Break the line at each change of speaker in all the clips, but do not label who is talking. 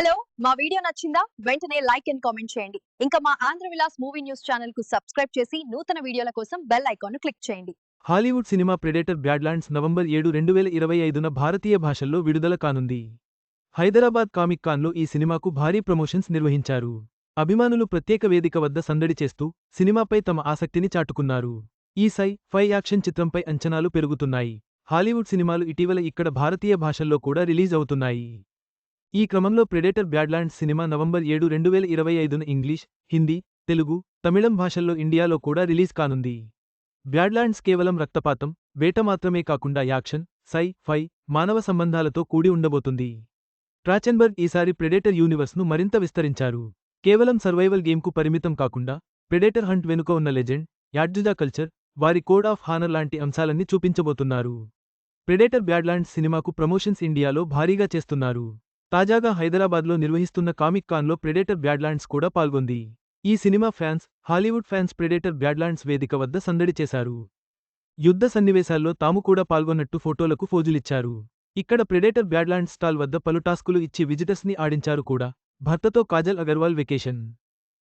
Hello మా video నచ్చిందా వెంటనే లైక్ అండ్ కామెంట్ చేయండి. ఇంకా మా Andhra Vilas movie news channel కు సబ్స్క్రైబ్ చేసి నూతన వీడియోల కోసం బెల్ ఐకాన్ ను క్లిక్ చేయండి.
హాలీవుడ్ సినిమా ప్రెడేటర్ బ్యాడ్లాండ్స్ నవంబర్ 7, 2025న భారతీయ భాషల్లో విడుదల కానుంది. హైదరాబాద్ కామిక్ కాన్లో ఈ సినిమాకు భారీ ప్రమోషన్స్ నిర్వహించారు. అభిమానులు ప్రత్యేక వేదిక వద్ద సందడి చేస్తూ సినిమాపై తమ ఆసక్తిని చాటుకున్నారు. ఈ సై-ఫై యాక్షన్ చిత్రంపై అంచనాలు పెరుగుతున్నాయి. హాలీవుడ్ సినిమాలు ఇటీవల ఇక్కడ భారతీయ భాషల్లో కూడా రిలీజ్ అవుతున్నాయి. ఈ క్రమంలో ప్రెడేటర్ బ్యాడ్లాండ్స్ సినిమా నవంబర్ 7, 2025న ఇంగ్లీష్, హిందీ, తెలుగు, తమిళం భాషల్లో ఇండియాలో కూడా రిలీజ్ కానుంది. బ్యాడ్లాండ్స్ కేవలం రక్తపాతం, వేట మాత్రమే కాకుండా యాక్షన్, సై-ఫై, మానవ సంబంధాలతో కూడి ఉండబోతుంది. ట్రాచెన్బర్గ్ ఈసారి ప్రెడేటర్ యూనివర్స్ను మరింత విస్తరించారు. కేవలం సర్వైవల్ గేమ్కు పరిమితం కాకుండా ప్రెడేటర్ హంట్ వెనుక ఉన్న లెజెండ్, యాడ్జుజా కల్చర్, వారి కోడ్ ఆఫ్ హానర్ లాంటి అంశాలన్నీ చూపించబోతున్నారు. ప్రెడేటర్ బ్యాడ్లాండ్స్ సినిమాకు ప్రమోషన్స్ ఇండియాలో భారీగా చేస్తున్నారు. తాజాగా హైదరాబాద్లో నిర్వహిస్తున్న కామిక్ కాన్లో ప్రెడేటర్ బ్యాడ్లాండ్స్ కూడా పాల్గొంది. ఈ cinema fans, Hollywood fans Predator Badlands వేదిక వద్ద సందడి చేశారు. యుద్ధ సన్నివేశాల్లో తాము కూడా పాల్గొన్నట్టు ఫోటోలకు ఫోజులిచ్చారు. ఇక్కడ ప్రెడేటర్ బ్యాడ్లాండ్స్ స్టాల్ వద్ద పలు టాస్కులు ఇచ్చి విజిటర్స్ని ఆడించారు కూడా. భర్తతో కాజల్ అగర్వాల్ వెకేషన్.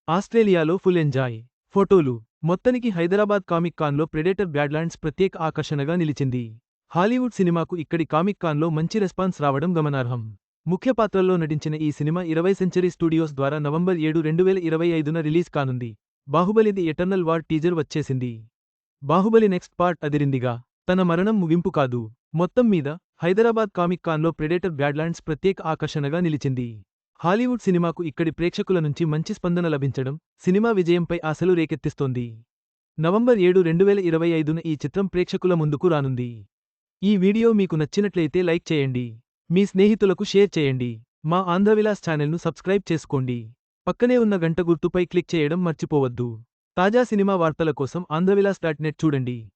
ఆస్ట్రేలియాలో ఫుల్ ఎంజాయ్. ఫోటోలు. మొత్తానికి హైదరాబాద్ కామిక్ కాన్లో ప్రెడేటర్ బ్యాడ్లాండ్స్ ప్రత్యేక ఆకర్షణగా నిలిచింది. హాలీవుడ్ సినిమాకు ఇక్కడి కామిక్ కాన్లో మంచి రెస్పాన్స్ రావడం గమనార్హం. ముఖ్య పాత్రల్లో నటించిన ఈ సినిమా 20th సెంచరీ స్టూడియోస్ ద్వారా నవంబర్ 7, 2025న రిలీజ్ కానుంది. Baahubali The Eternal War teaser వచ్చేసింది. బాహుబలి నెక్స్ట్ పార్ట్ అదిరిందిగా. తన మరణం ముగింపు కాదు. మొత్తం మీద హైదరాబాద్ కామిక్ కాన్లో ప్రెడేటర్ బ్యాడ్లాండ్స్ ప్రత్యేక ఆకర్షణగా నిలిచింది. హాలీవుడ్ సినిమాకు ఇక్కడి ప్రేక్షకుల నుంచి మంచి స్పందన లభించడం సినిమా విజయంపై ఆశలు రేకెత్తిస్తోంది. నవంబర్ 7, 2025న ఈ చిత్రం ప్రేక్షకుల ముందుకు రానుంది. ఈ వీడియో మీకు నచ్చినట్లయితే లైక్ చేయండి. మీ స్నేహితులకు షేర్ చేయండి. మా ఆంధ్రవిలాస్ ఛానల్ను సబ్స్క్రైబ్ చేసుకోండి. పక్కనే ఉన్న గంట గుర్తుపై క్లిక్ చేయడం మర్చిపోవద్దు. తాజా సినిమా వార్తల కోసం ఆంధ్రవిలాస్.net చూడండి.